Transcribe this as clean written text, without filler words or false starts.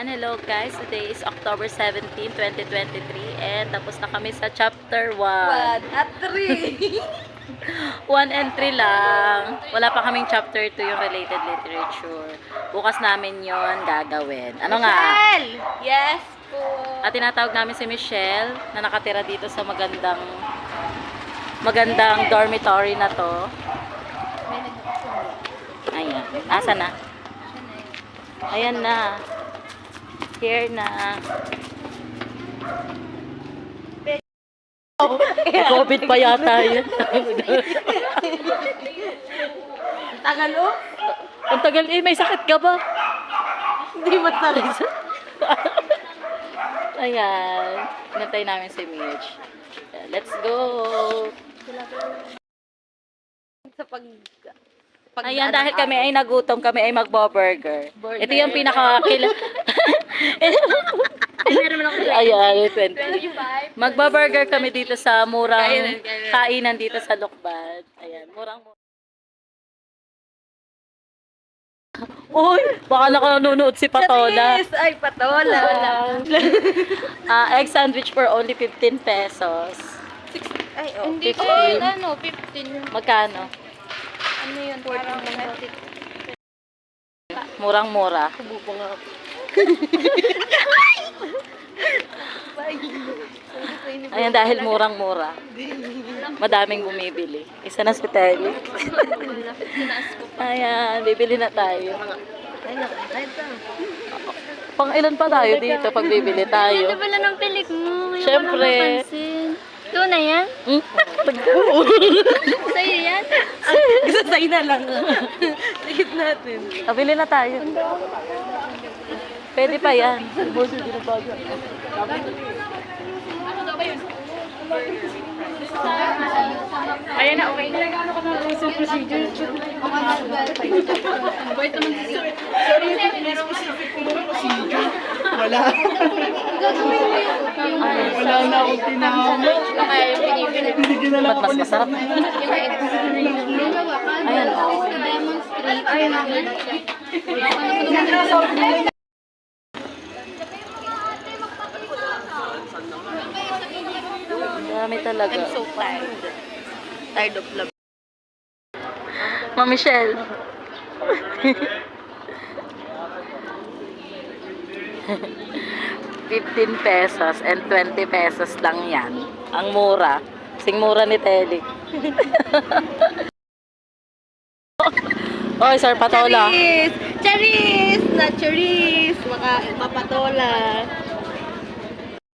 Ayan, hello guys. Today is October 17, 2023 and tapos na kami sa chapter 1. 1 at 3. 1 and 3 lang. Wala pa kaming chapter 2 yung related literature. Bukas namin yon gagawin. Ano nga? Michelle! Yes po. At tinatawag namin si Michelle na nakatira dito sa magandang dormitory na to. Ayan. Asa na? Ayan na. Here na. COVID pa yata yun. Tagal oh. Ang tagal eh, may sakit ka ba? Hindi matagal. Ayan. Hinantay namin si Mitch. Let's go! Sa pag Ayan, dahil kami ay nagutom, kami ay magbo-burger. Ito yung pinaka-kila. Ayan, 20. Magbo-burger kami dito sa murang kainan dito sa Lukban. Ayan, murang. Uy, baka nanonood si Patola. Charis! Ay, Patola. Egg sandwich for only 15 pesos. Ay, oh. Hindi ko 15. ano, 15. Magkano? Ano yun? Parang Murang-mura. Subukan nga ako. Ayan, dahil murang-mura. Madaming bumibili. Isa na si Telly. Ayan, bibili na tayo. Ay, nakakahit ka. Pang ilan pa tayo dito pag bibili tayo? Ano pala ng pilik mo? Ngayon Siyempre. ko lang napansin. Ito na yan? Sa'yo yan? Gusto sa'yo na lang. Tigit natin. Bili na tayo. Pwede pa yan. Ayan na, okay. Nagano ka na sa procedure? Wait naman si sir. Sorry, specific ko ba procedure? Wala. Wala na akong tinamay. Okay, pinipili. Hindi na lang Ba't mas masarap? Ayan. Demonstrate. Ay, naman. Dami talaga. I'm so tired. Tired of love. Ma'am Michelle. ₱15 and 20 pesos lang yan. Ang mura. Sing mura ni Telly. Oy, Sir Patola. Charis! Charis! Na charis! Mapatola.